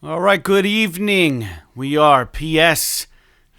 All right, good evening. We are PS.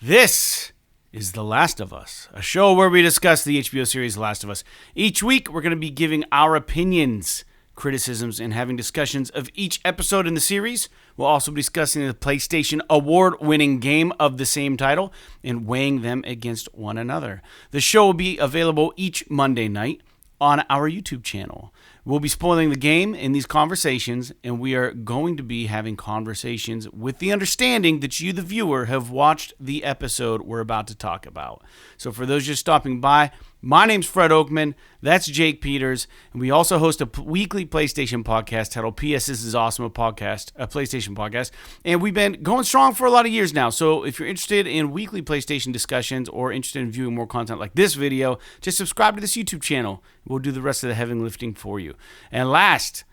This is The Last of Us, a show where we discuss the HBO series The Last of Us. Each week, we're going to be giving our opinions, criticisms, and having discussions of each episode in the series. We'll also be discussing the PlayStation award-winning game of the same title and weighing them against one another. The show will be available each Monday night on our YouTube channel. We'll be spoiling the game in these conversations, and we are going to be having conversations with the understanding that you, the viewer, have watched the episode we're about to talk about. So for those just stopping by, my name's Fred Oakman, that's Jake Peters, and we also host a weekly PlayStation podcast titled PS This Is Awesome, a PlayStation podcast, and we've been going strong for a lot of years now. So if you're interested in weekly PlayStation discussions or interested in viewing more content like this video, just subscribe to this YouTube channel. We'll do the rest of the heavy lifting for you. And last,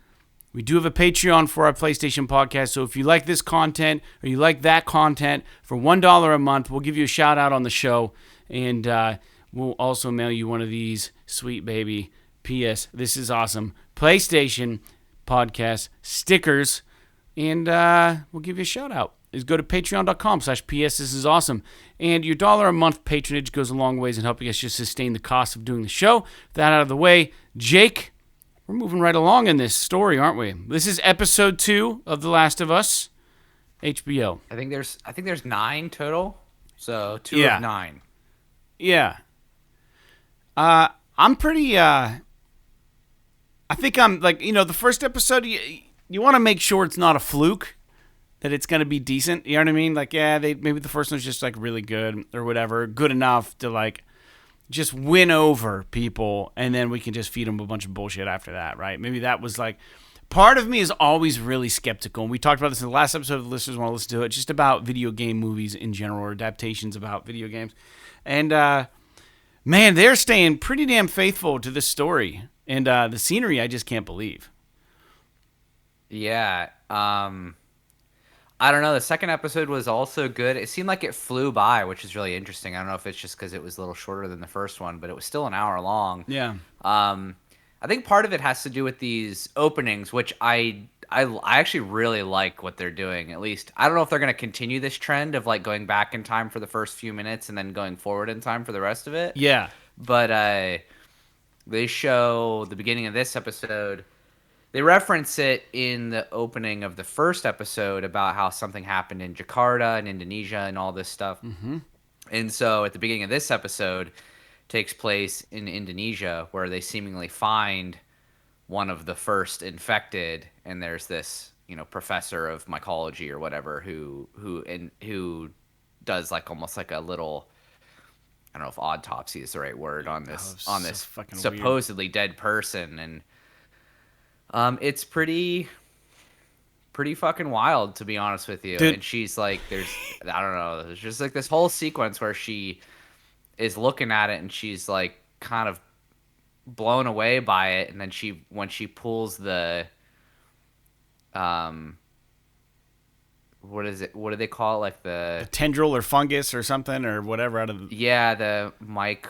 we do have a Patreon for our PlayStation podcast, so if you like this content or you like that content, for $1 a month, we'll give you a shout out on the show, and we'll also mail you one of these sweet baby PS This Is Awesome PlayStation podcast stickers, and we'll give you a shout out. Is go to patreon.com/PS This Is Awesome, and your $1 a month patronage goes a long ways in helping us just sustain the cost of doing the show. With that out of the way, Jake, we're moving right along in this story, aren't we? This is episode 2 of The Last of Us, HBO. I think there's 9 total, so 2 of 9. Yeah. I'm pretty, I think I'm, like, the first episode, you want to make sure it's not a fluke, that it's going to be decent, you know what I mean? Like, yeah, maybe the first one's just, like, really good or whatever, good enough to, like, just win over people, and then we can just feed them a bunch of bullshit after that, right? Maybe that was, like, part of me is always really skeptical, and we talked about this in the last episode, if the listeners want to listen to it, just about video game movies in general, or adaptations about video games, and, man, they're staying pretty damn faithful to this story. And the scenery, I just can't believe. Yeah. I don't know. The second episode was also good. It seemed like it flew by, which is really interesting. I don't know if it's just because it was a little shorter than the first one, but it was still an hour long. Yeah. I think part of it has to do with these openings, which I actually really like what they're doing. At least I don't know if they're going to continue this trend of like going back in time for the first few minutes and then going forward in time for the rest of it. Yeah. But they show the beginning of this episode. They reference it in the opening of the first episode about how something happened in Jakarta and Indonesia and all this stuff. Mm-hmm. And so at the beginning of this episode takes place in Indonesia, where they seemingly find one of the first infected, and there's this, professor of mycology or whatever who does like almost like a little, I don't know if autopsy is the right word on this supposedly weird dead person, and it's pretty fucking wild, to be honest with you. Dude. And she's like, there's just like this whole sequence where she is looking at it and she's like kind of blown away by it, and then when she pulls the what is it? What do they call it? Like the tendril or fungus or something or whatever out of the mic.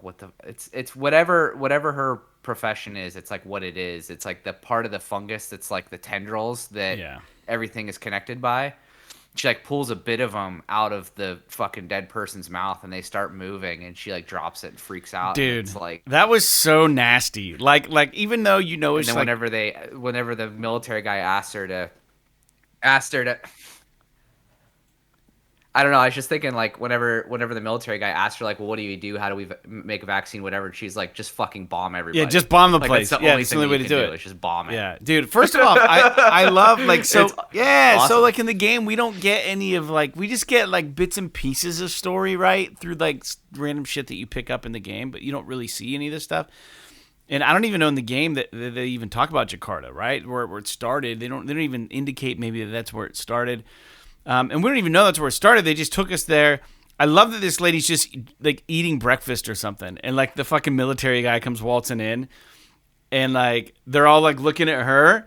It's whatever her profession is. It's like what it is. It's like the part of the fungus that's like the tendrils that everything is connected by. She like pulls a bit of them out of the fucking dead person's mouth, and they start moving, and she like drops it and freaks out. Dude, it's like that was so nasty. Like even though it's and then like, whenever the military guy asked her to I don't know. I was just thinking, like, whenever the military guy asked her, like, well, what do you do? How do we make a vaccine? Whatever. And she's like, just fucking bomb everybody. Yeah, just bomb the place. That's the only way to do it. It's just bomb it. Yeah, dude. First of all, I love like so. Yeah, awesome. So like in the game, we don't get any of like we just get like bits and pieces of story, right, through like random shit that you pick up in the game, but you don't really see any of this stuff. And I don't even know in the game that they even talk about Jakarta, right, where it started. They don't even indicate maybe that's where it started. And we don't even know that's where it started. They just took us there. I love that this lady's just like eating breakfast or something, and like the fucking military guy comes waltzing in, and like they're all like looking at her,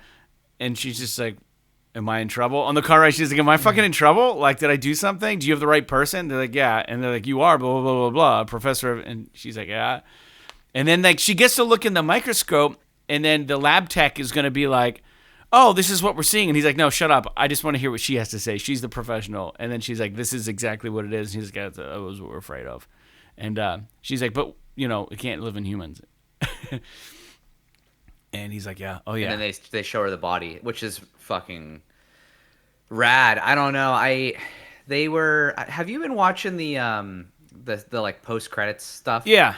and she's just like, "Am I in trouble?" On the car ride, she's like, "Am I fucking in trouble? Like, did I do something? Do you have the right person?" They're like, "Yeah," and they're like, "You are blah blah blah blah blah, professor," and she's like, "Yeah," and then like she gets to look in the microscope, and then the lab tech is gonna be like, oh, this is what we're seeing. And he's like, no, shut up. I just want to hear what she has to say. She's the professional. And then she's like, this is exactly what it is. And he's like, that was what we're afraid of. And she's like, but, it can't live in humans. And he's like, yeah. Oh, yeah. And then they show her the body, which is fucking rad. I don't know. Have you been watching the like post-credits stuff? Yeah.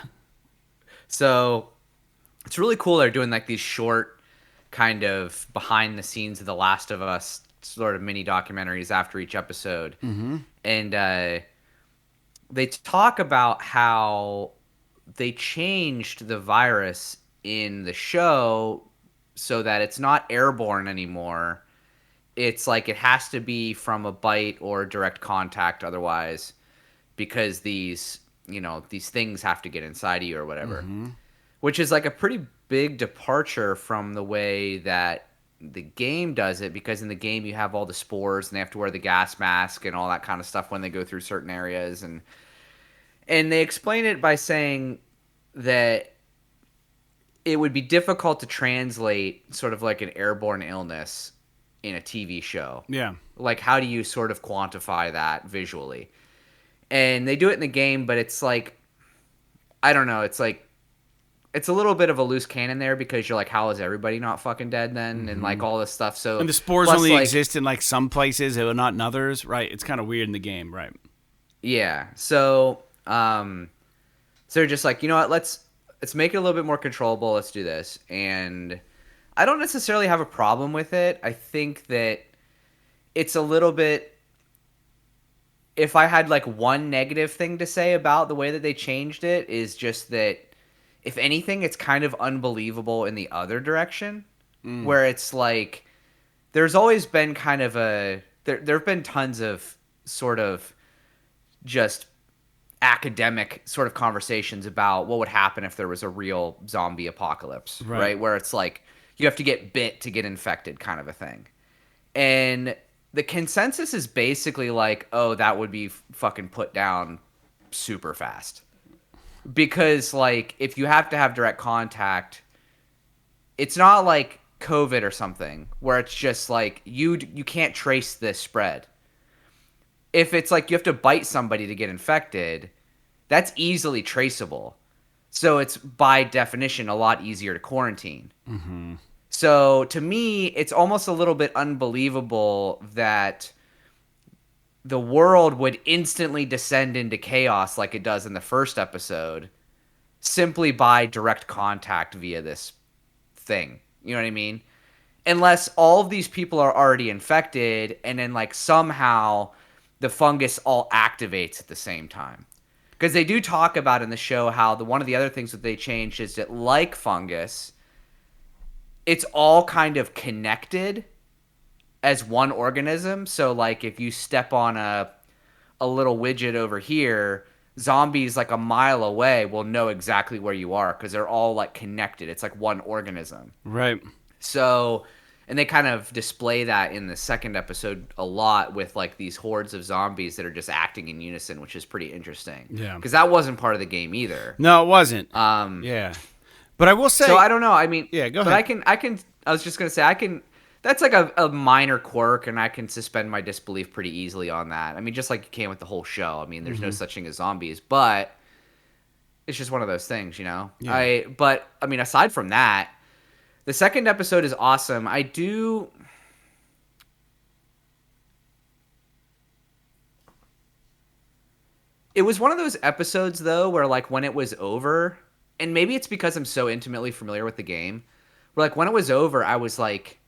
So it's really cool. They're doing like these short kind of behind the scenes of The Last of Us sort of mini documentaries after each episode. Mm-hmm. And they talk about how they changed the virus in the show so that it's not airborne anymore. It's like it has to be from a bite or direct contact otherwise, because these things have to get inside of you or whatever. Mm-hmm. Which is like a pretty big departure from the way that the game does it, because in the game you have all the spores and they have to wear the gas mask and all that kind of stuff when they go through certain areas, and they explain it by saying that it would be difficult to translate sort of like an airborne illness in a TV show. Yeah. Like, how do you sort of quantify that visually? And they do it in the game, but it's like, I don't know, it's like, it's a little bit of a loose cannon there, because you're like, how is everybody not fucking dead then? Mm-hmm. And like all this stuff. So, and the spores only exist in like some places, not in others, right? It's kind of weird in the game, right? Yeah. So, so they're just like, you know what, let's make it a little bit more controllable. Let's do this. And I don't necessarily have a problem with it. I think that it's a little bit, if I had like one negative thing to say about the way that they changed it, is just that, if anything, it's kind of unbelievable in the other direction, where it's like, there's always been kind of there have been tons of sort of just academic sort of conversations about what would happen if there was a real zombie apocalypse, right? Where it's like, you have to get bit to get infected kind of a thing. And the consensus is basically like, oh, that would be fucking put down super fast. Because, like, if you have to have direct contact, it's not like COVID or something where it's just like you can't trace this spread. If it's like you have to bite somebody to get infected, that's easily traceable. So it's by definition a lot easier to quarantine. Mm-hmm. So to me, it's almost a little bit unbelievable that the world would instantly descend into chaos like it does in the first episode simply by direct contact via this thing. You know what I mean? Unless all of these people are already infected and then like somehow the fungus all activates at the same time. Because they do talk about in the show how one of the other things that they changed is that, like fungus, it's all kind of connected as one organism. So like if you step on a little widget over here, zombies like a mile away will know exactly where you are because they're all like connected. It's like one organism. Right. So, and they kind of display that in the second episode a lot with like these hordes of zombies that are just acting in unison, which is pretty interesting. Yeah. Because that wasn't part of the game either. No, it wasn't. Yeah. But I will say. So I don't know. I mean. Yeah, go ahead. But I was just going to say, that's like a minor quirk, and I can suspend my disbelief pretty easily on that. I mean, just like you can with the whole show. I mean, there's no such thing as zombies, but it's just one of those things, you know? Yeah. But, I mean, aside from that, the second episode is awesome. It was one of those episodes, though, where, like, when it was over, and maybe it's because I'm so intimately familiar with the game, where, like, when it was over, I was like,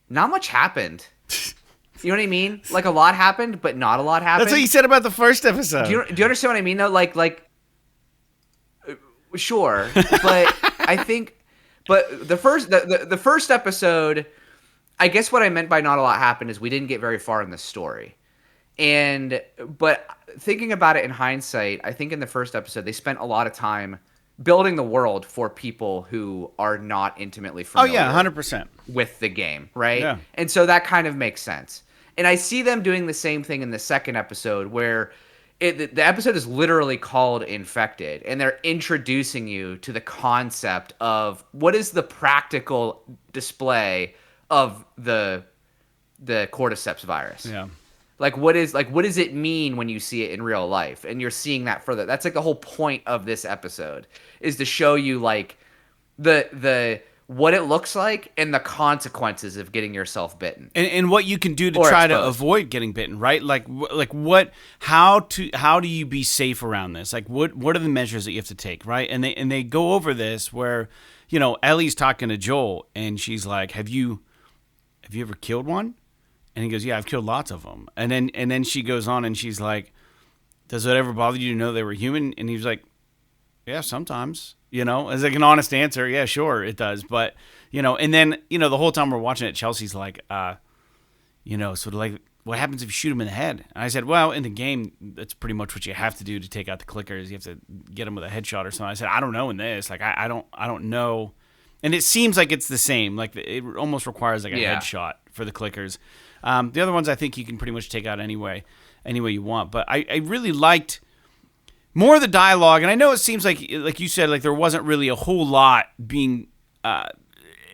not much happened. You know what I mean? Like, a lot happened, but not a lot happened. That's what you said about the first episode. Do you understand what I mean, though? Like, sure, but I think, but the first episode, I guess what I meant by not a lot happened is we didn't get very far in the story, but thinking about it in hindsight, I think in the first episode they spent a lot of time building the world for people who are not intimately familiar. Oh yeah, 100% with the game, right? Yeah. And so that kind of makes sense. And I see them doing the same thing in the second episode where the episode is literally called Infected, and they're introducing you to the concept of what is the practical display of the cordyceps virus. Yeah. What does it mean when you see it in real life? And you're seeing that further. That's like the whole point of this episode, is to show you like the what it looks like and the consequences of getting yourself bitten. And what you can do to Or try to exposed. avoid getting bitten, right? How do you be safe around this? Like what are the measures that you have to take, right? And they go over this where, Ellie's talking to Joel and she's like, have you ever killed one? And he goes, yeah, I've killed lots of them. And then she goes on and she's like, does it ever bother you to know they were human? And he's like, yeah, sometimes, as like an honest answer. Yeah, sure, it does. But, and then, the whole time we're watching it, Chelsea's like, sort of like, what happens if you shoot him in the head? And I said, well, in the game, that's pretty much what you have to do to take out the clickers. You have to get them with a headshot or something. I said, I don't know in this. Like, I don't know. And it seems like it's the same. Like, it almost requires like a headshot for the clickers. The other ones I think you can pretty much take out any way you want. But I really liked more of the dialogue, and I know it seems like you said, like there wasn't really a whole lot being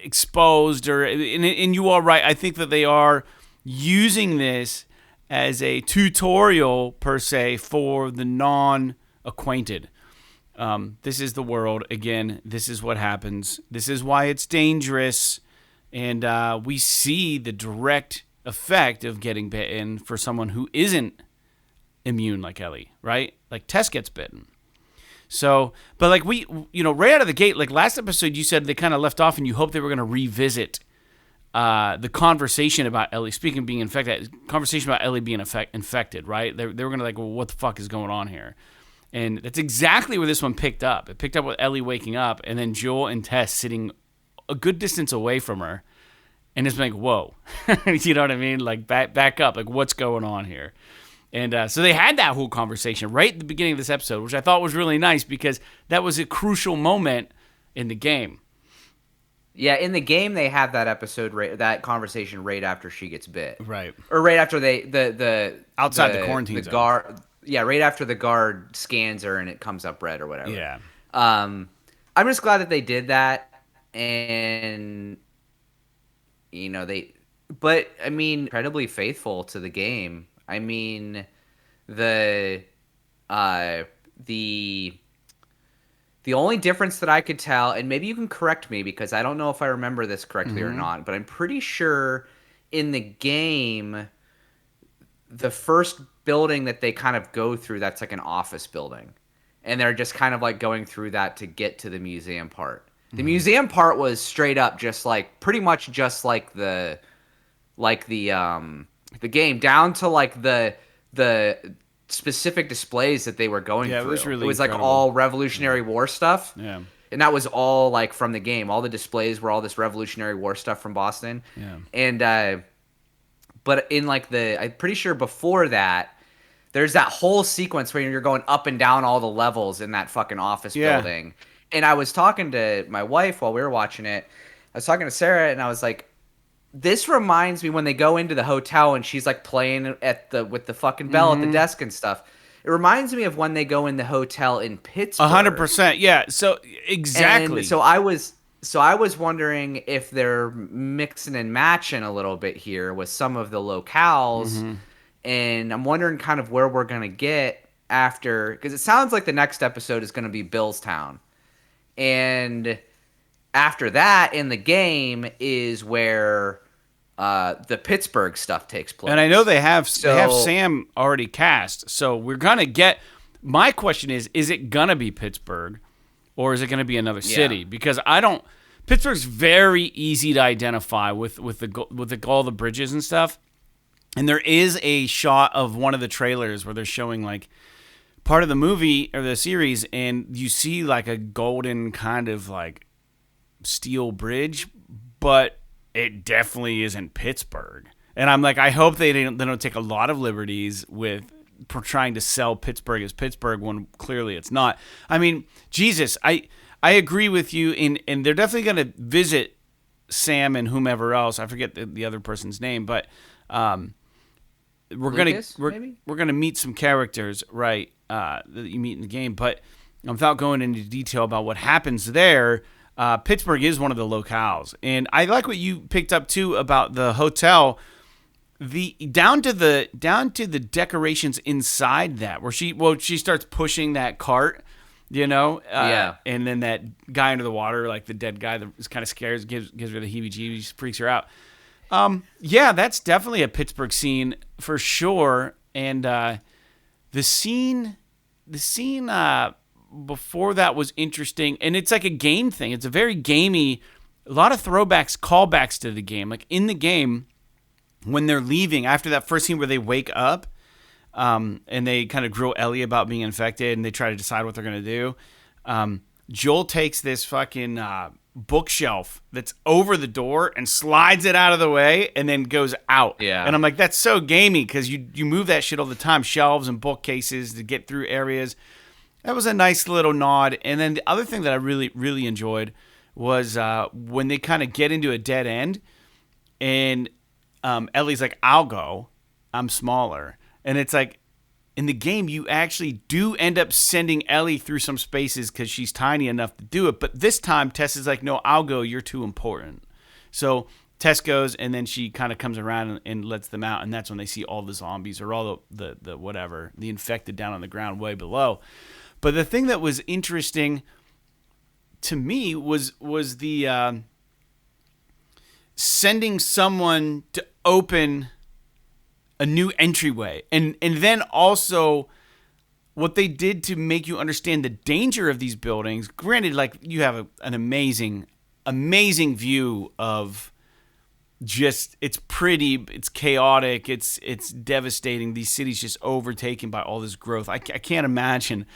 exposed, and you are right. I think that they are using this as a tutorial per se for the non-acquainted. This is the world again. This is what happens. This is why it's dangerous, and we see the direct effect of getting bitten for someone who isn't immune like Ellie, right? Like Tess gets bitten. So, but like right out of the gate, like last episode, you said they kind of left off and you hoped they were going to revisit the conversation about Ellie, speaking of being infected, conversation about Ellie being infected, right? They were going to like, well, what the fuck is going on here? And that's exactly where this one picked up. It picked up with Ellie waking up and then Joel and Tess sitting a good distance away from her. And it's like, whoa, you know what I mean? Like back up, like what's going on here? And so they had that whole conversation right at the beginning of this episode, which I thought was really nice because that was a crucial moment in the game. Yeah, in the game they have that that conversation right after she gets bit, right? Or right after the outside the quarantine the zone. guard. Yeah, right after the guard scans her and it comes up red or whatever. Yeah. I'm just glad that they did that, and but I mean, incredibly faithful to the game. I mean, the only difference that I could tell, and maybe you can correct me because I don't know if I remember this correctly or not, but I'm pretty sure in the game, the first building that they kind of go through, that's like an office building, and they're just kind of like going through that to get to the museum part. The museum part was straight up just like pretty much just like the game, down to like the specific displays that they were going through. It was like all Revolutionary War stuff. Yeah. And that was all like from the game. All the displays were all this Revolutionary War stuff from Boston. Yeah. And but in like I'm pretty sure before that, there's that whole sequence where you're going up and down all the levels in that fucking office building. And I was talking to my wife while we were watching it. I was talking to Sarah and I was like, this reminds me when they go into the hotel and she's like playing with the fucking bell at the desk and stuff. It reminds me of when they go in the hotel in Pittsburgh. 100%. Yeah. So exactly. And so I was wondering if they're mixing and matching a little bit here with some of the locales. And I'm wondering kind of where we're going to get after, because it sounds like the next episode is going to be Billstown. And after that, in the game, is where the Pittsburgh stuff takes place. And I know they have Sam already cast, so we're gonna get. My question is it gonna be Pittsburgh, or is it gonna be another city? Because I don't. Pittsburgh's very easy to identify with all the bridges and stuff. And there is a shot of one of the trailers where they're showing like part of the movie or the series, and you see like a golden kind of like steel bridge, but it definitely isn't Pittsburgh. And I'm like, I hope they don't take a lot of liberties with trying to sell Pittsburgh as Pittsburgh when clearly it's not. I mean, Jesus, I agree with you, and they're definitely going to visit Sam and whomever else. I forget the other person's name, but we're gonna meet some characters, right, that you meet in the game. But without going into detail about what happens there, Pittsburgh is one of the locales, and I like what you picked up too about the hotel. The down to the decorations inside that, where she starts pushing that cart, Yeah. and then that guy under the water, like the dead guy that is kind of scared, gives her the heebie-jeebies, freaks her out. Yeah, that's definitely a Pittsburgh scene for sure, and the scene before that was interesting, and it's like a game thing. It's a very gamey, a lot of throwbacks, callbacks to the game. Like in the game, when they're leaving after that first scene where they wake up, and they kind of grill Ellie about being infected, and they try to decide what they're gonna do. Joel takes this fucking bookshelf that's over the door and slides it out of the way, and then goes out. Yeah. And I'm like, that's so gamey because you move that shit all the time, shelves and bookcases to get through areas. That was a nice little nod. And then the other thing that I really, really enjoyed was when they kind of get into a dead end, and Ellie's like, I'll go. I'm smaller. And it's like, in the game, you actually do end up sending Ellie through some spaces because she's tiny enough to do it. But this time, Tess is like, no, I'll go. You're too important. So Tess goes, and then she kind of comes around and lets them out. And that's when they see all the zombies or all the whatever, the infected down on the ground way below. But the thing that was interesting to me was the sending someone to open a new entryway, and then also what they did to make you understand the danger of these buildings. Granted, like, you have an amazing view of just, it's pretty, it's chaotic, it's devastating. These cities just overtaken by all this growth. I can't imagine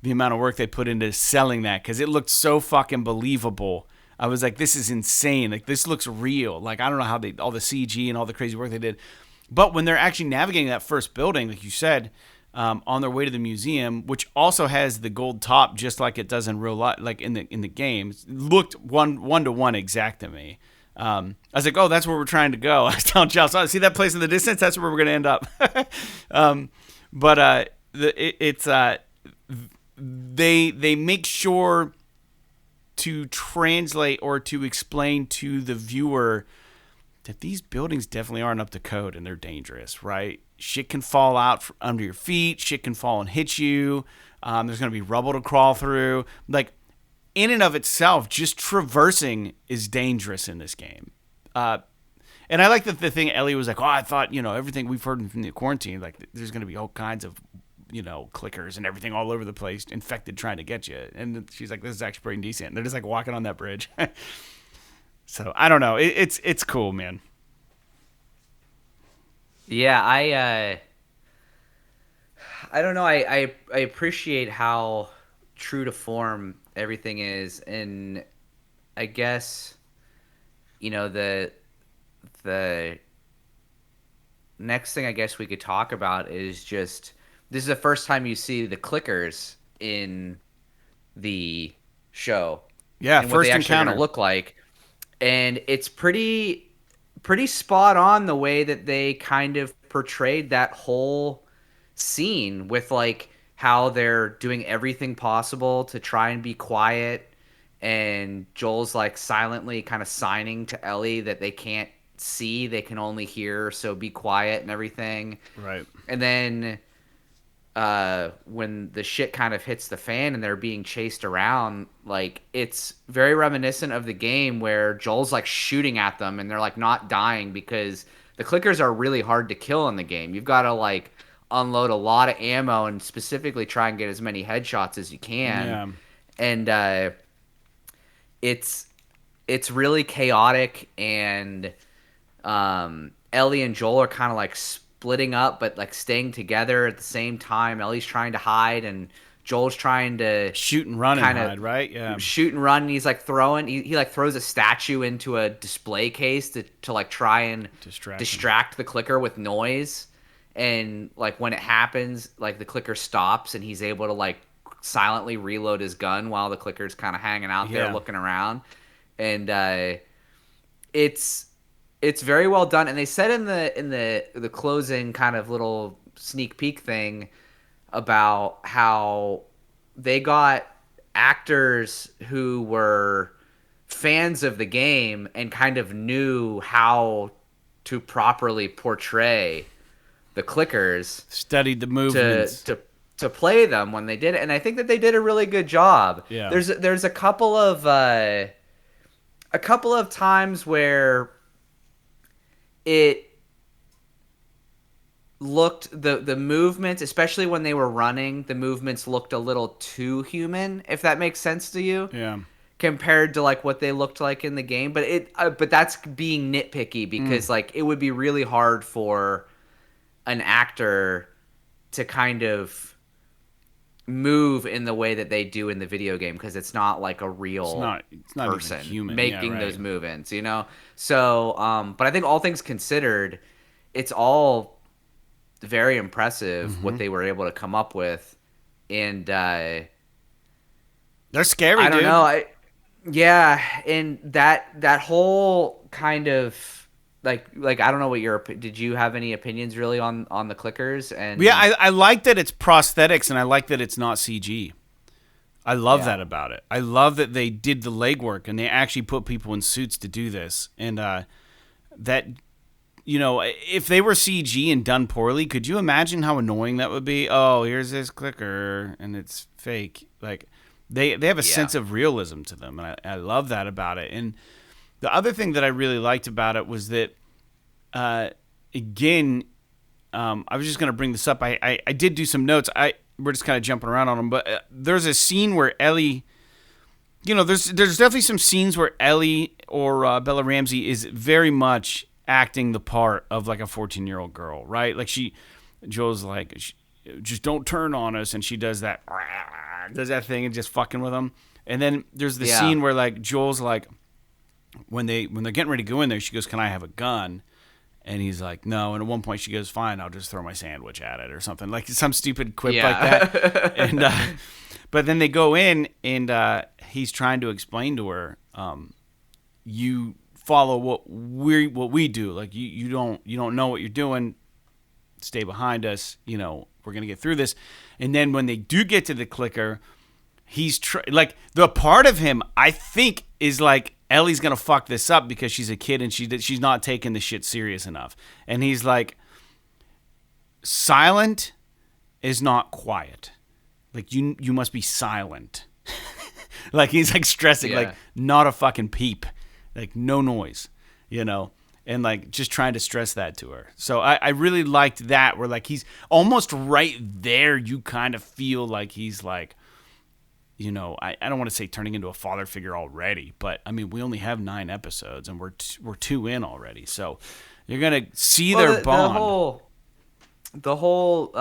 the amount of work they put into selling that, because it looked so fucking believable. I was like, this is insane. Like, this looks real. Like, I don't know how all the CG and all the crazy work they did. But when they're actually navigating that first building, like you said, on their way to the museum, which also has the gold top, just like it does in real life, like in the games, looked one to one exact to me. I was like, oh, that's where we're trying to go. I was telling Giles, oh, see that place in the distance? That's where we're going to end up. They make sure to translate or to explain to the viewer that these buildings definitely aren't up to code and they're dangerous, right? Shit can fall out under your feet. Shit can fall and hit you. There's going to be rubble to crawl through. Like, in and of itself, just traversing is dangerous in this game. And I like that the thing Ellie was like, oh, I thought, everything we've heard from the quarantine, like, there's going to be all kinds of, clickers and everything all over the place, infected trying to get you. And she's like, this is actually pretty decent. And they're just like walking on that bridge. So I don't know. It's cool, man. Yeah, I don't know. I appreciate how true to form everything is, and I guess the next thing I guess we could talk about is just, this is the first time you see the clickers in the show. Yeah, and what first they actually encounter. are gonna look like. And it's pretty spot on the way that they kind of portrayed that whole scene, with like how they're doing everything possible to try and be quiet, and Joel's like silently kind of signing to Ellie that they can't see, they can only hear, so be quiet and everything. Right. And then when the shit kind of hits the fan and they're being chased around, like, it's very reminiscent of the game where Joel's like shooting at them and they're like not dying, because the clickers are really hard to kill in the game. You've got to like unload a lot of ammo and specifically try and get as many headshots as you can. Yeah. And it's really chaotic, and Ellie and Joel are kind of like splitting up but like staying together at the same time. Ellie's trying to hide and Joel's trying to shoot and run and hide, right? Yeah. Shoot and run, and he's like throwing he like throws a statue into a display case to like try and distract the clicker with noise. And like when it happens, like the clicker stops and he's able to like silently reload his gun while the clicker's kind of hanging out there looking around. And it's very well done. And they said in the closing kind of little sneak peek thing about how they got actors who were fans of the game and kind of knew how to properly portray the clickers Studied the to movements. to play them when they did it, and I think that they did a really good job. Yeah. There's a couple of times where it looked the movements, especially when they were running, the movements looked a little too human, if that makes sense to you. Yeah. Compared to like what they looked like in the game, but that's being nitpicky because like it would be really hard for an actor to kind of move in the way that they do in the video game because it's not like a real It's not person even human. making Yeah, right. those movements, you know. So, but I think all things considered, it's all very impressive what they were able to come up with, and They're scary, I don't dude. know. Yeah, and that whole kind of like I don't know what did you have any opinions really on the clickers? And Yeah, I like that it's prosthetics, and I like that it's not CG. I love Yeah. that about it. I love that they did the legwork and they actually put people in suits to do this. And that, you know, if they were CG and done poorly, could you imagine how annoying that would be? Oh, here's this clicker and it's fake. Like they have a sense of realism to them, and I love that about it. And the other thing that I really liked about it was that, again, I was just going to bring this up. I did do some notes. We're just kind of jumping around on them, but there's a scene where Ellie, you know, there's definitely some scenes where Ellie or Bella Ramsey is very much acting the part of like a 14-year-old girl, right? Like Joel's like, just don't turn on us, and she does that thing and just fucking with him. And then there's the scene where like Joel's like, when they're getting ready to go in there, she goes, "Can I have a gun?" And he's like, "No." And at one point she goes, "Fine, I'll just throw my sandwich at it," or something, like some stupid quip like that. And but then they go in, and he's trying to explain to her, "You follow what we do. Like you don't know what you're doing. Stay behind us. You know, we're gonna get through this." And then when they do get to the clicker, he's like, the part of him I think is like, Ellie's gonna fuck this up because she's a kid and she's not taking the shit serious enough. And he's like, silent is not quiet. Like you must be silent. Like he's like stressing, like not a fucking peep, like no noise, you know. And like just trying to stress that to her. So I really liked that, where like he's almost right there. You kind of feel like he's like, you know, I don't want to say turning into a father figure already, but I mean, we only have 9 episodes and we're 2 in already. So you're going to see their bond. The whole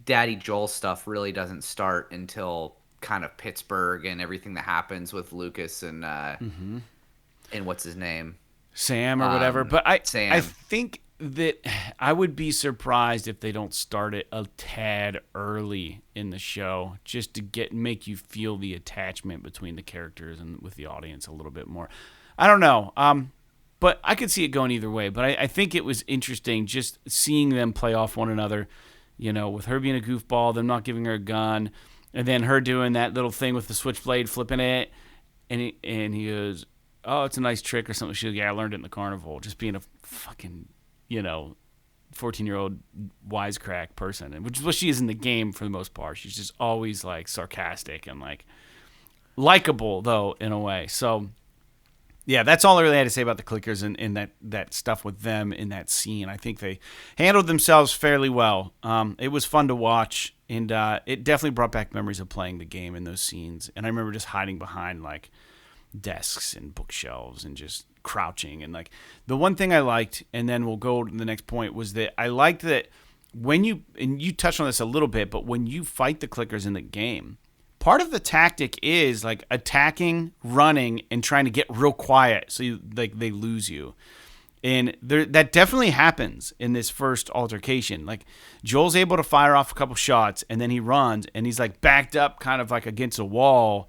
Daddy Joel stuff really doesn't start until kind of Pittsburgh and everything that happens with Lucas and what's his name? Sam or whatever. But I Sam. think that I would be surprised if they don't start it a tad early in the show, just to make you feel the attachment between the characters and with the audience a little bit more. I don't know. But I could see it going either way. But I think it was interesting just seeing them play off one another, you know, with her being a goofball, them not giving her a gun, and then her doing that little thing with the switchblade, flipping it, and he goes, "Oh, it's a nice trick," or something. She goes, "Yeah, I learned it in the carnival." Just being a fucking, you know, 14-year-old wisecrack person, and which is what she is in the game for the most part. She's just always like sarcastic and like likable, though, in a way. So yeah, that's all I really had to say about the clickers and that stuff with them in that scene. I think they handled themselves fairly well. It was fun to watch, and it definitely brought back memories of playing the game in those scenes. And I remember just hiding behind like desks and bookshelves and just crouching. And like the one thing I liked, and then we'll go to the next point, was that I liked that when you touched on this a little bit, but when you fight the clickers in the game, part of the tactic is like attacking, running, and trying to get real quiet so they lose you. And that definitely happens in this first altercation. Like Joel's able to fire off a couple shots, and then he runs, and he's like backed up, kind of like against a wall,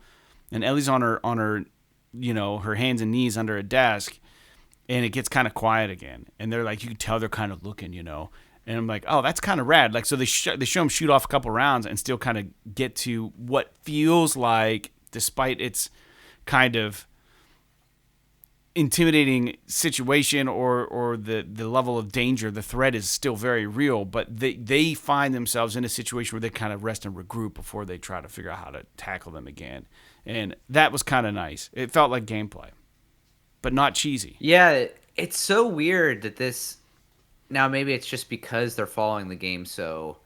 and Ellie's on her, you know, her hands and knees under a desk, and it gets kind of quiet again. And they're like, you can tell they're kind of looking, you know. And I'm like, oh, that's kind of rad. Like, so they show him shoot off a couple rounds and still kind of get to what feels like, despite its kind of intimidating situation or the level of danger, the threat is still very real, but they find themselves in a situation where they kind of rest and regroup before they try to figure out how to tackle them again. And that was kind of nice. It felt like gameplay, but not cheesy. Yeah, it's so weird that this... Now, maybe it's just because they're following the game so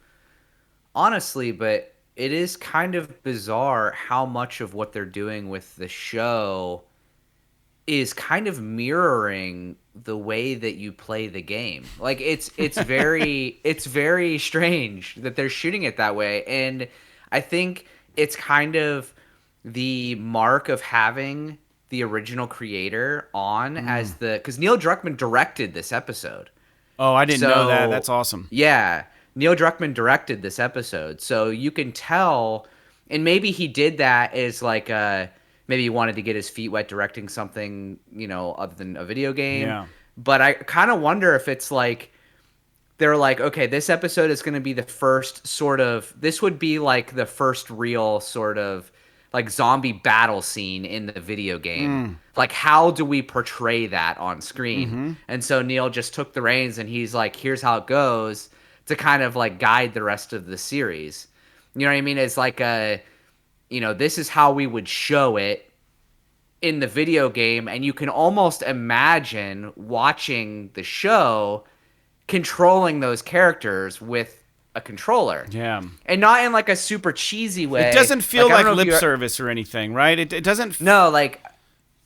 honestly, but it is kind of bizarre how much of what they're doing with the show is kind of mirroring the way that you play the game. Like it's very it's very strange that they're shooting it that way, and I think it's kind of the mark of having the original creator on as because Neil Druckmann directed this episode. Oh, I didn't know that. That's awesome. Yeah, Neil Druckmann directed this episode, so you can tell, and maybe he did that as like maybe he wanted to get his feet wet directing something, other than a video game. Yeah. But I kind of wonder if it's like they're like, okay, this episode is going to be the first this would be like the first real sort of like zombie battle scene in the video game. Like, how do we portray that on screen? And so Neil just took the reins and he's like, here's how it goes, to kind of like guide the rest of the series. You know what I mean? It's like this is how we would show it in the video game, and you can almost imagine watching the show controlling those characters with a controller. Yeah. And not in like a super cheesy way. It doesn't feel I don't like know if lip service or anything, right? It doesn't... No, like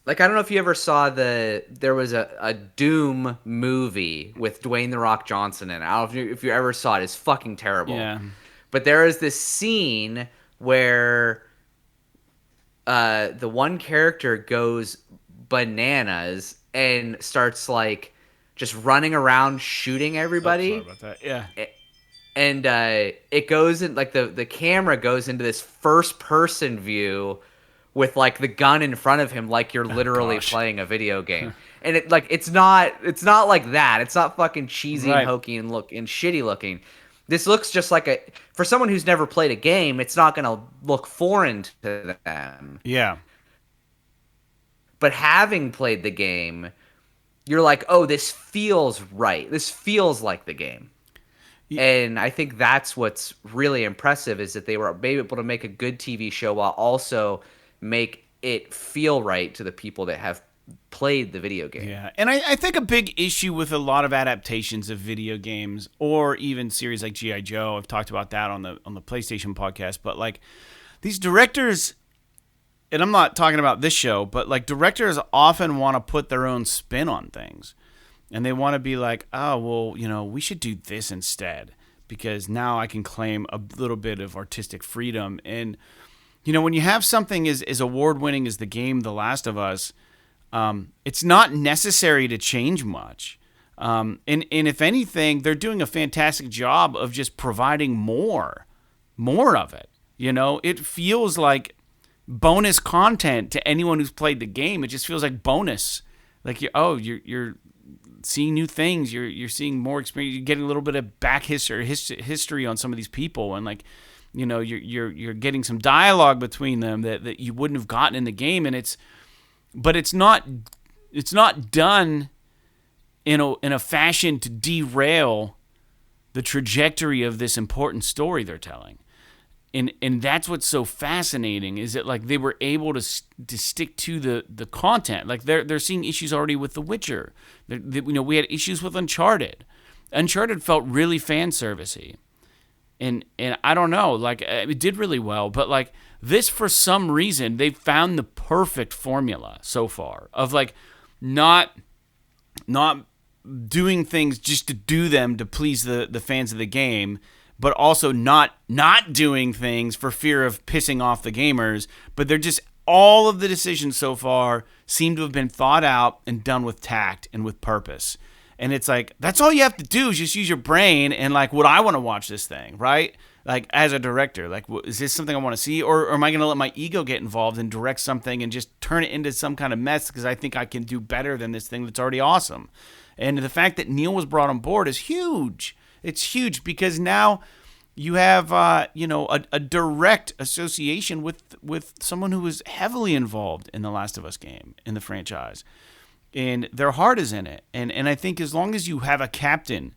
I don't know if you ever saw there was a Doom movie with Dwayne The Rock Johnson in it. I don't know if you ever saw it. It's fucking terrible. Yeah. But there is this scene where the one character goes bananas and starts like just running around shooting everybody. Sorry about that. Yeah. And it goes in like the camera goes into this first person view with like the gun in front of him, like you're literally playing a video game. And it's not like that. It's not fucking cheesy and hokey and shitty looking. This looks just like for someone who's never played a game, it's not going to look foreign to them. Yeah. But having played the game, you're like, oh, this feels right. This feels like the game. And I think that's what's really impressive, is that they were able to make a good TV show while also make it feel right to the people that have played the video game. Yeah, and I think a big issue with a lot of adaptations of video games, or even series like G.I. Joe, I've talked about that on the PlayStation podcast, but like these directors, and I'm not talking about this show, but like directors often want to put their own spin on things. And they want to be like, oh, well, we should do this instead, because now I can claim a little bit of artistic freedom. And, when you have something as award-winning as the game The Last of Us, it's not necessary to change much. And if anything, they're doing a fantastic job of just providing more of it. It feels like bonus content to anyone who's played the game. It just feels like bonus. Like, you're seeing new things, you're seeing more experience, you're getting a little bit of back history on some of these people, and like you're getting some dialogue between them that you wouldn't have gotten in the game, and it's not done in a fashion to derail the trajectory of this important story they're telling. And that's what's so fascinating, is that like they were able to stick to the content. Like they're seeing issues already with The Witcher. We had issues with Uncharted. Uncharted felt really fan servicey, and I don't know, like it did really well. But like this, for some reason, they found the perfect formula so far of like not doing things just to do them to please the fans of the game, but also not doing things for fear of pissing off the gamers. But they're just, all of the decisions so far seem to have been thought out and done with tact and with purpose. And it's like, that's all you have to do, is just use your brain and like, would I want to watch this thing, right? Like as a director, like, is this something I want to see? Or am I going to let my ego get involved and direct something and just turn it into some kind of mess because I think I can do better than this thing that's already awesome? And the fact that Neil was brought on board is huge. It's huge because now you have, a direct association with someone who was heavily involved in the Last of Us game, in the franchise. and their heart is in it. And I think as long as you have a captain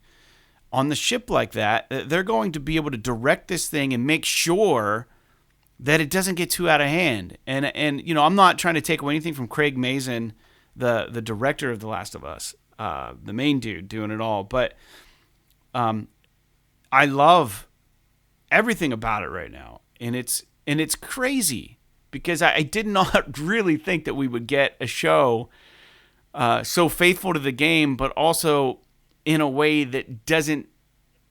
on the ship like that, they're going to be able to direct this thing and make sure that it doesn't get too out of hand. And you know, I'm not trying to take away anything from Craig Mazin, the director of The Last of Us, the main dude doing it all, but I love everything about it right now, and it's crazy because I did not really think that we would get a show so faithful to the game, but also in a way that doesn't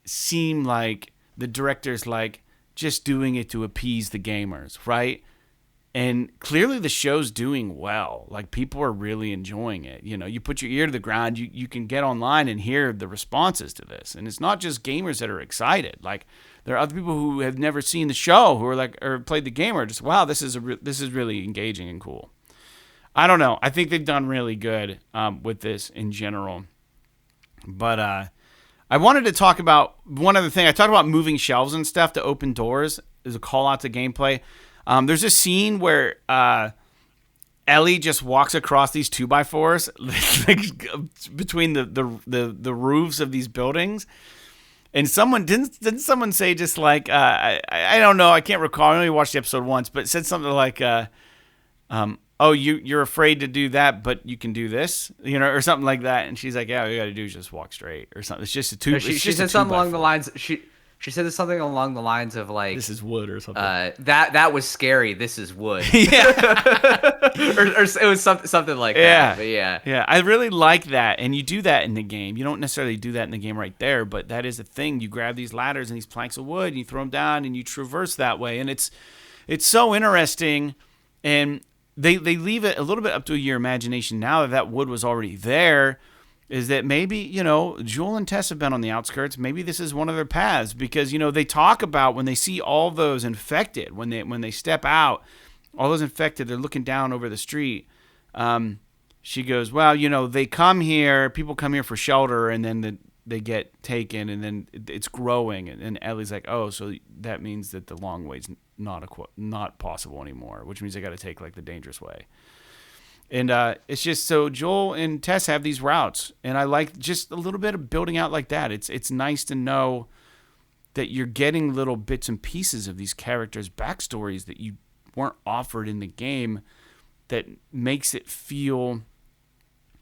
seem like the director's like just doing it to appease the gamers, right? And clearly the show's doing well. Like, people are really enjoying it. You know, you put your ear to the ground, you can get online and hear the responses to this. And it's not just gamers that are excited. Like, there are other people who have never seen the show who are like, or played the game, or just, wow, this is really engaging and cool. I don't know. I think they've done really good with this in general. But I wanted to talk about one other thing. I talked about moving shelves and stuff to open doors as a call out to gameplay. There's a scene where Ellie just walks across these 2x4s like, between the roofs of these buildings, and someone didn't someone say just like I don't know, I can't recall. I only watched the episode once, but it said something like oh, you're afraid to do that, but you can do this, you know, or something like that. And she's like, yeah, all you got to do is just walk straight or something. It's just a two. No, she said something along the lines. She said something along the lines of like, this is wood or something. That was scary. This is wood. Yeah. or it was something like that. But yeah. Yeah. I really like that. And you do that in the game. You don't necessarily do that in the game right there, but that is a thing. You grab these ladders and these planks of wood and you throw them down and you traverse that way. And it's so interesting. And they leave it a little bit up to your imagination now that wood was already there. Is that maybe, you know, Joel and Tess have been on the outskirts. Maybe this is one of their paths because, you know, they talk about when they see all those infected, when they step out, all those infected, they're looking down over the street. She goes, well, you know, they come here, people come here for shelter, and then they get taken, and then it's growing. And Ellie's like, oh, so that means that the long way's not possible anymore, which means they got to take like the dangerous way. And it's just so Joel and Tess have these routes, and I like just a little bit of building out like that. It's nice to know that you're getting little bits and pieces of these characters' backstories that you weren't offered in the game that makes it feel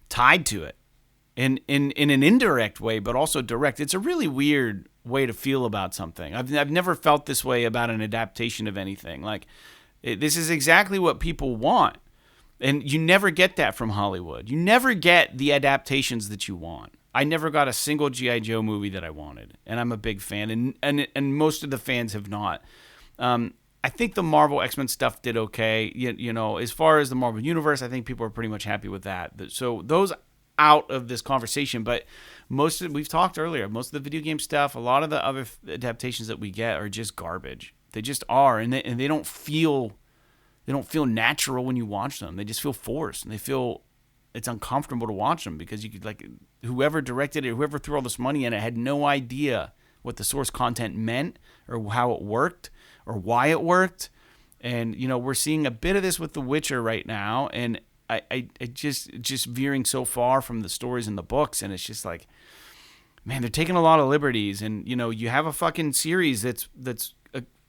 tied to it in an indirect way, but also direct. It's a really weird way to feel about something. I've never felt this way about an adaptation of anything. Like, this is exactly what people want. And you never get that from Hollywood. You never get the adaptations that you want. I never got a single G.I. Joe movie that I wanted, and I'm a big fan, and most of the fans have not. I think the Marvel X-Men stuff did okay. You know, as far as the Marvel Universe, I think people are pretty much happy with that. So those out of this conversation, but we've talked earlier, most of the video game stuff, a lot of the other adaptations that we get are just garbage. They just are, and they don't feel... They don't feel natural when you watch them. They just feel forced, and they feel it's uncomfortable to watch them because you could, like, whoever directed it, whoever threw all this money in it, had no idea what the source content meant or how it worked or why it worked. And you know, we're seeing a bit of this with The Witcher right now, and I just veering so far from the stories in the books, and it's just like, man, they're taking a lot of liberties. And you know, you have a fucking series that's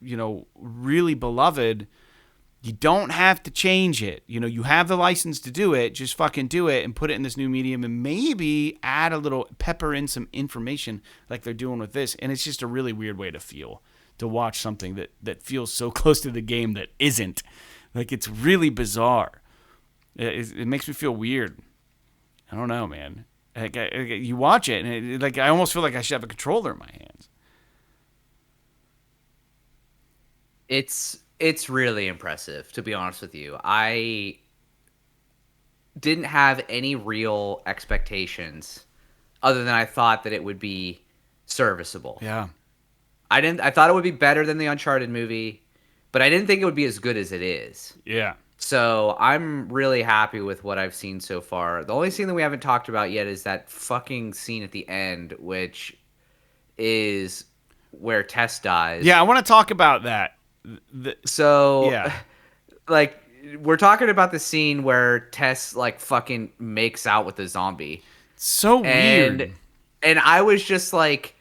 you know, really beloved. You don't have to change it. You know, you have the license to do it. Just fucking do it and put it in this new medium and maybe add a little, pepper in some information like they're doing with this. And it's just a really weird way to watch something that feels so close to the game that isn't. Like, it's really bizarre. It makes me feel weird. I don't know, man. Like, you watch it and I almost feel like I should have a controller in my hands. It's really impressive, to be honest with you. I didn't have any real expectations other than I thought that it would be serviceable. Yeah. I thought it would be better than the Uncharted movie, but I didn't think it would be as good as it is. Yeah. So I'm really happy with what I've seen so far. The only scene that we haven't talked about yet is that fucking scene at the end, which is where Tess dies. Yeah, I want to talk about that. So, yeah. like, we're talking about the scene where Tess like fucking makes out with the zombie. So And weird. and I was just like,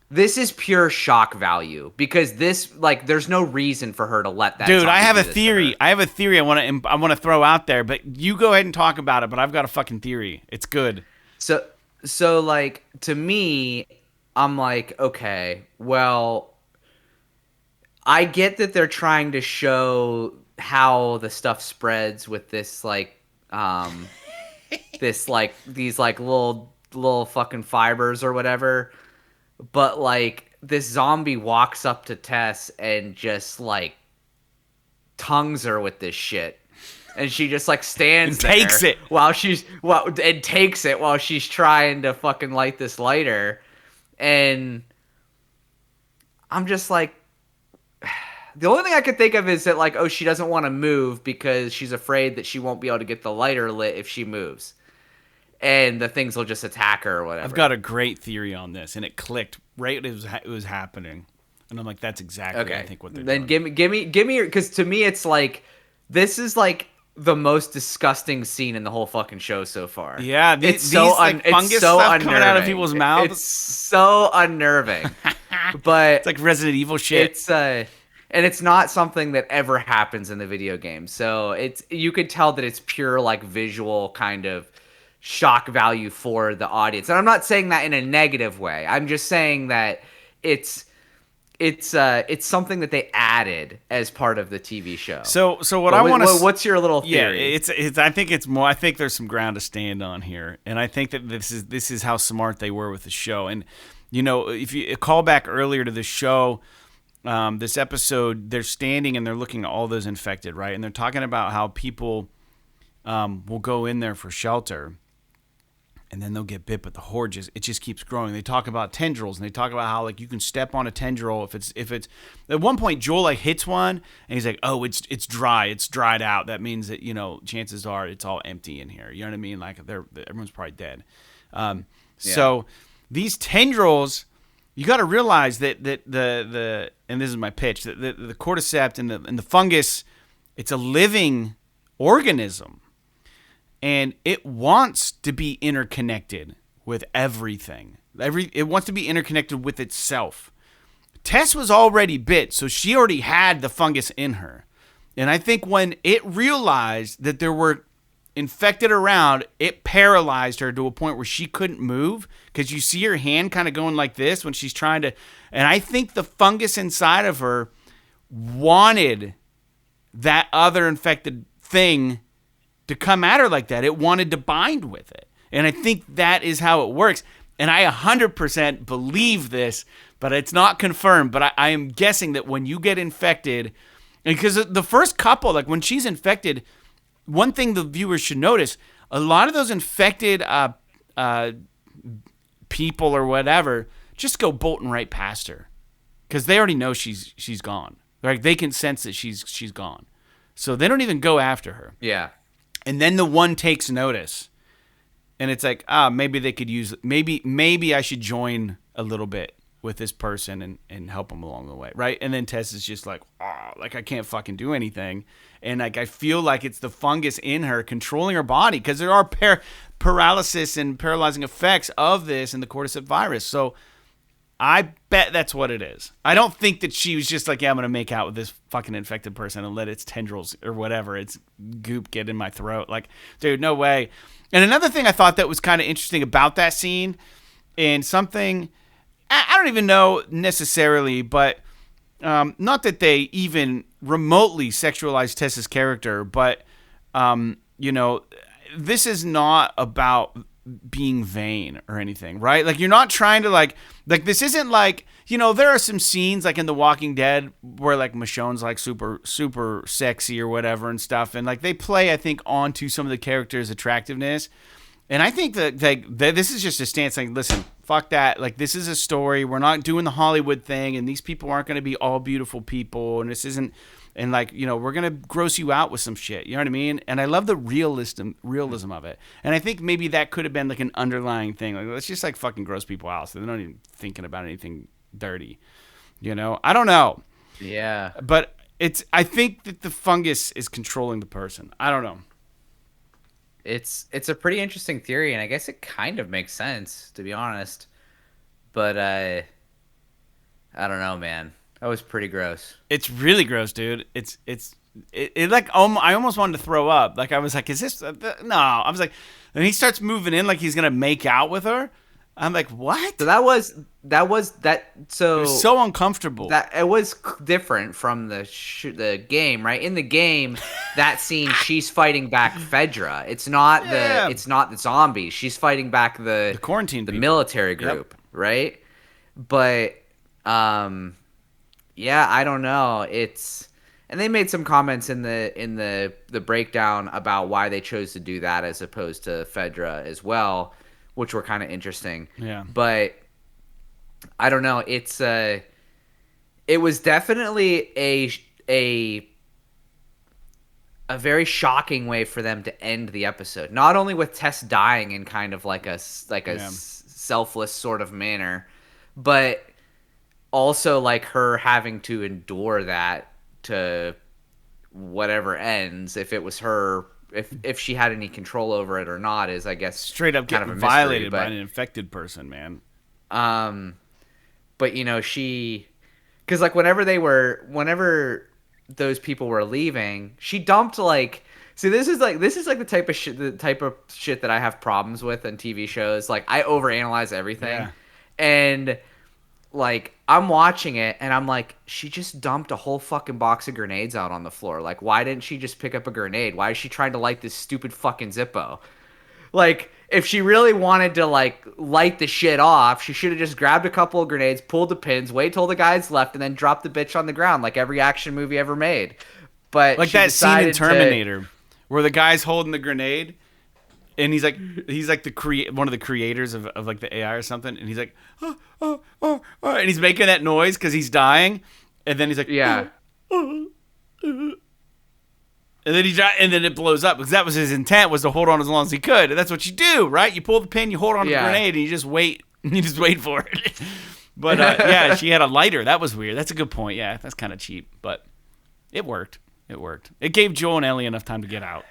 this is pure shock value because this like there's no reason for her to let that. Dude, zombie I have do a this to theory. her. I have a theory I want to throw out there, but you go ahead and talk about it, but I've got a fucking theory. It's good. So like to me, I'm like, okay, well, I get that they're trying to show how the stuff spreads with this like this like these like little fucking fibers or whatever. But like this zombie walks up to Tess and just like tongues her with this shit. And she just like stands And takes there it. and takes it while she's trying to fucking light this lighter. And I'm just like, the only thing I could think of is that like, oh, she doesn't want to move because she's afraid that she won't be able to get the lighter lit if she moves. And the things will just attack her or whatever. I've got a great theory on this, and it clicked right when it was happening. And I'm like, that's exactly I think what they're doing. Then give me because to me it's like this is like the most disgusting scene in the whole fucking show so far. Yeah, it's so fungus stuff coming out of people's mouths. It's so unnerving. But it's like Resident Evil shit. It's and it's not something that ever happens in the video game. So you could tell that it's pure like visual kind of shock value for the audience. And I'm not saying that in a negative way. I'm just saying that it's something that they added as part of the TV show. So what I want to what's your little theory? Yeah, it's I think it's more. I think there's some ground to stand on here, and I think that this is how smart they were with the show. And you know, if you call back earlier to the show, this episode, they're standing and they're looking at all those infected, right? And they're talking about how people will go in there for shelter. And then they'll get bit, but the horde it just keeps growing. They talk about tendrils, and they talk about how like you can step on a tendril if it's. At one point, Joel like hits one, and he's like, "Oh, it's dry, it's dried out. That means that chances are it's all empty in here. You know what I mean? Like everyone's probably dead." So these tendrils, you got to realize that the and this is my pitch that the cordyceps and the fungus, it's a living organism. And it wants to be interconnected with everything. It wants to be interconnected with itself. Tess was already bit, so she already had the fungus in her. And I think when it realized that there were infected around, it paralyzed her to a point where she couldn't move because you see her hand kind of going like this when she's trying to. And I think the fungus inside of her wanted that other infected thing to come at her like that. It wanted to bind with it. And I think that is how it works. And I 100% believe this, but it's not confirmed. But I am guessing that when you get infected, because the first couple, like when she's infected, one thing the viewers should notice, a lot of those infected people or whatever just go bolting right past her because they already know she's gone. Like they can sense that she's gone. So they don't even go after her. Yeah. And then the one takes notice, and it's like, maybe they could use, maybe I should join a little bit with this person and help them along the way, right? And then Tess is just like, like I can't fucking do anything, and like I feel like it's the fungus in her controlling her body because there are paralysis and paralyzing effects of this in the cordyceps virus. So I bet that's what it is. I don't think that she was just like, yeah, I'm going to make out with this fucking infected person and let its tendrils or whatever, its goop get in my throat. Like, dude, no way. And another thing I thought that was kind of interesting about that scene, and something, I don't even know necessarily, but not that they even remotely sexualize Tessa's character, but, this is not about being vain or anything, right? Like you're not trying to like this isn't like, there are some scenes like in The Walking Dead where like Michonne's like super, super sexy or whatever and stuff. And like they play, I think, onto some of the characters' attractiveness. And I think that this is just a stance like, listen, fuck that. Like this is a story. We're not doing the Hollywood thing, and these people aren't going to be all beautiful people. And this isn't, and like, we're going to gross you out with some shit. You know what I mean? And I love the realism of it. And I think maybe that could have been like an underlying thing. Like, let's just like fucking gross people out so they're not even thinking about anything dirty. I don't know. Yeah. But I think that the fungus is controlling the person. I don't know. It's a pretty interesting theory, and I guess it kind of makes sense, to be honest. But I don't know, man. That was pretty gross. It's really gross, dude. It like I almost wanted to throw up. Like I was like, is this no? I was like, and he starts moving in like he's gonna make out with her. I'm like, what? So that was that. So It was so uncomfortable. that it was different from the game, right? In the game, that scene, she's fighting back Fedra. It's not Yeah. it's not the zombies. She's fighting back the quarantine the people. military group, right? But yeah, I don't know. And they made some comments in the breakdown about why they chose to do that as opposed to Fedra as well, which were kind of interesting. Yeah. But I don't know. It was definitely a very shocking way for them to end the episode. Not only with Tess dying in kind of like a selfless sort of manner, but also like her having to endure that to whatever ends, if it was her, if she had any control over it or not, is I guess Straight up kind getting of a mystery, violated but, by an infected person, man. But because like whenever those people were leaving, she dumped like. See, this is like the type of shit that I have problems with in TV shows. Like I overanalyze everything, Yeah. and like I'm watching it and I'm like, she just dumped a whole fucking box of grenades out on the floor. Like, why didn't she just pick up a grenade? Why is she trying to light this stupid fucking Zippo? Like, if she really wanted to like light the shit off, she should have just grabbed a couple of grenades, pulled the pins, wait till the guy's left, and then dropped the bitch on the ground like every action movie ever made. But Like she that scene in decided Terminator where the guy's holding the grenade and he's like the one of the creators of like the AI or something, and he's like, and he's making that noise because he's dying, and then he's like, Yeah. and then it blows up because that was his intent, was to hold on as long as he could. And that's what you do, right? You pull the pin, you hold on to the grenade, and you just wait. You just wait for it. But yeah, she had a lighter. That was weird. That's a good point. Yeah, that's kind of cheap, but it worked. It worked. It gave Joel and Ellie enough time to get out.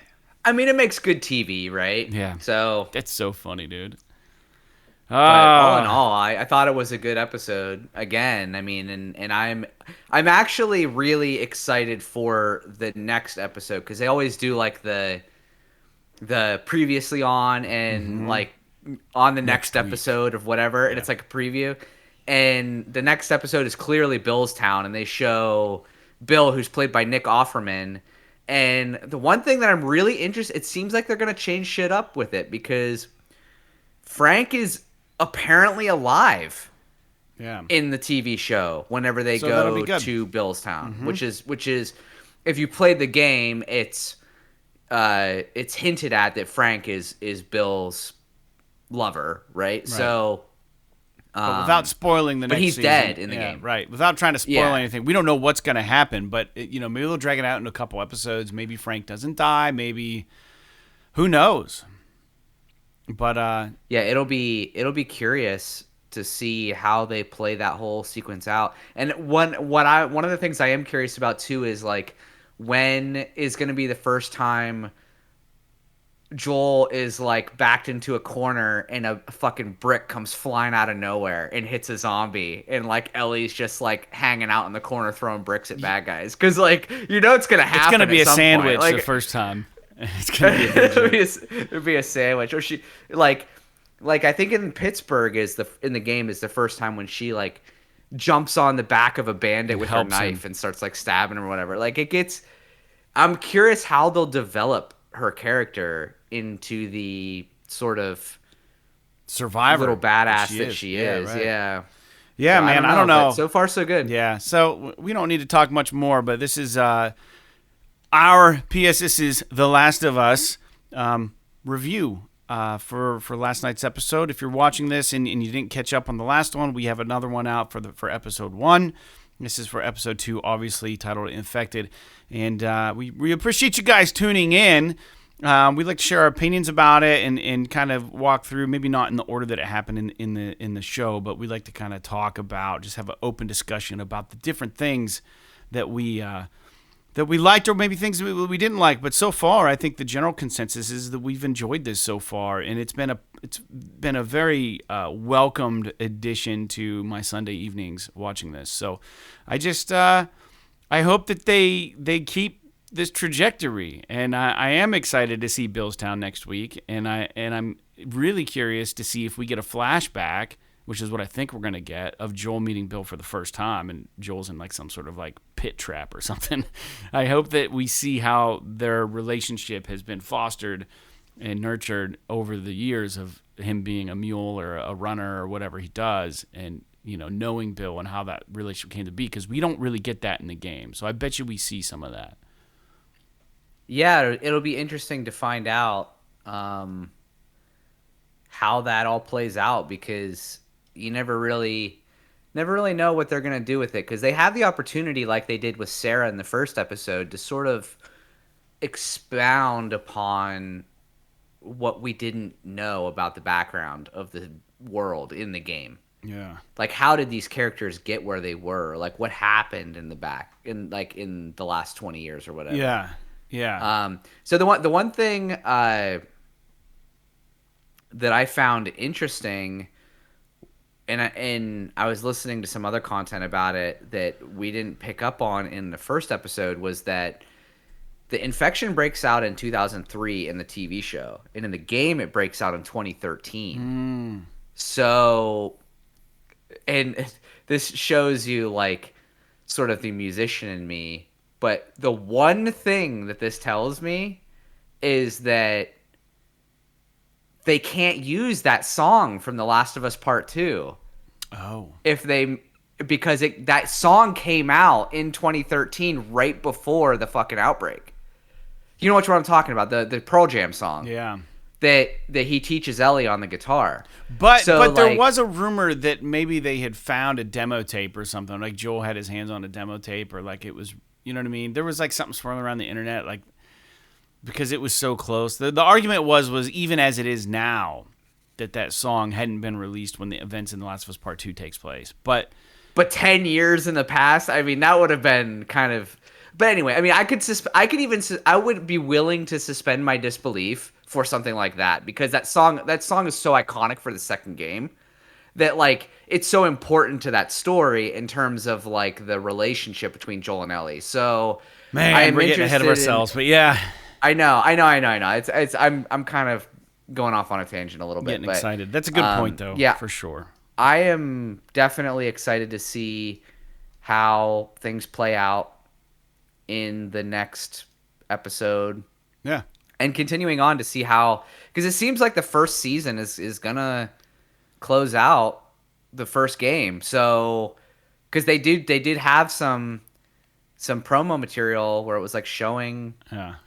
I mean, it makes good TV, right? Yeah. So, That's so funny, dude. but all in all, I thought it was a good episode. Again, I mean, and I'm actually really excited for the next episode because they always do like the previously on and like on the next episode of whatever, and it's like a preview. And the next episode is clearly Billstown, and they show Bill, who's played by Nick Offerman. And the one thing that I'm really interested, it seems like they're going to change shit up with it because Frank is apparently alive Yeah. in the TV show whenever they So that'll go be good. to Billstown, which is if you played the game, it's hinted at that Frank is Bill's lover, right? So But without spoiling the next but he's season. dead in the Yeah, game. right? Without trying to spoil Yeah. anything, we don't know what's going to happen. But maybe they'll drag it out into a couple episodes. Maybe Frank doesn't die. Maybe who knows? But yeah, it'll be curious to see how they play that whole sequence out. And one of the things I am curious about too is like when is going to be the first time Joel is like backed into a corner and a fucking brick comes flying out of nowhere and hits a zombie, and like Ellie's just like hanging out in the corner throwing bricks at bad guys because like it's gonna happen. it's going to be at a some sandwich point. the Like, first time. It's going to be a big joke. it'd be a sandwich, or she like I think in Pittsburgh in the game is the first time when she like jumps on the back of a bandit with her helps knife him. and starts like stabbing him or whatever. Like it gets. I'm curious how they'll develop her character into the sort of Survivor little badass that is. she is. right. Yeah. Yeah, So man. I don't but know. so far, so good. Yeah, so we don't need to talk much more, but this is our PS. This is The Last of Us review for last night's episode. If you're watching this and you didn't catch up on the last one, we have another one out for episode 1. This is for episode 2, obviously titled Infected, and we appreciate you guys tuning in. We'd like to share our opinions about it and kind of walk through, maybe not in the order that it happened in the show, but we like to kind of talk about, just have an open discussion about the different things that we that we liked, or maybe things we didn't like. But so far, I think the general consensus is that we've enjoyed this so far, and it's been a very welcomed addition to my Sunday evenings watching this. So I just I hope that they keep this trajectory, and I am excited to see Billstown next week, and I'm really curious to see if we get a flashback, which is what I think we're going to get, of Joel meeting Bill for the first time, and Joel's in like some sort of like pit trap or something. I hope that we see how their relationship has been fostered and nurtured over the years of him being a mule or a runner or whatever he does, and knowing Bill and how that relationship came to be, because we don't really get that in the game. So I bet you we see some of that. Yeah, it'll be interesting to find out how that all plays out, because you never really know what they're going to do with it, because they have the opportunity, like they did with Sarah in the first episode, to sort of expound upon what we didn't know about the background of the world in the game. Yeah. Like, how did these characters get where they were? Like, what happened in the last 20 years or whatever. Yeah. Yeah. So the one thing that I found interesting, and I was listening to some other content about it that we didn't pick up on in the first episode, was that the infection breaks out in 2003 in the TV show, and in the game it breaks out in 2013. So, and this shows you like sort of the musician in me, but the one thing that this tells me is that they can't use that song from The Last of Us Part 2. Oh. Because that song came out in 2013 right before the fucking outbreak. You know what I'm talking about? The Pearl Jam song. Yeah. That he teaches Ellie on the guitar. But there was a rumor that maybe they had found a demo tape or something. Like Joel had his hands on a demo tape, or like it was, you know what I mean? There was like something swirling around the internet, like, because it was so close. The argument was even as it is now, that song hadn't been released when the events in The Last of Us Part 2 takes place. But 10 years in the past, I mean, that would have been kind of. But anyway, I mean, I would be willing to suspend my disbelief for something like that, because that song is so iconic for the second game that, like, it's so important to that story in terms of like the relationship between Joel and Ellie. So, man, we're getting ahead of ourselves, but yeah. I know. It's I'm kind of going off on a tangent a little bit. Getting excited. That's a good point, though. Yeah, for sure. I am definitely excited to see how things play out in the next episode. Yeah. And continuing on to see how, because it seems like the first season is gonna close out the first game. So, because they did have some promo material where it was like showing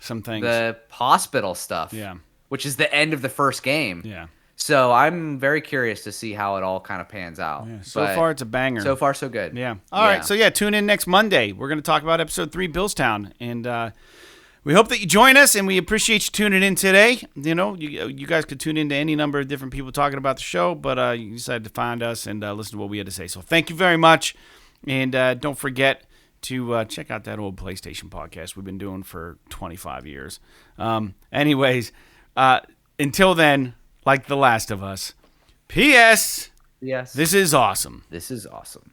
some things, the hospital stuff, which is the end of the first game. So I'm very curious to see how it all kind of pans out. So far, it's a banger. So far, so good. All right. So tune in next Monday. We're going to talk about episode 3, Billstown, and we hope that you join us, and we appreciate you tuning in today. You know, you guys could tune in to any number of different people talking about the show, but you decided to find us and listen to what we had to say. So thank you very much, and don't forget to check out that old PlayStation podcast we've been doing for 25 years. Anyways, until then, like The Last of Us, P.S. Yes. This is awesome. This is awesome.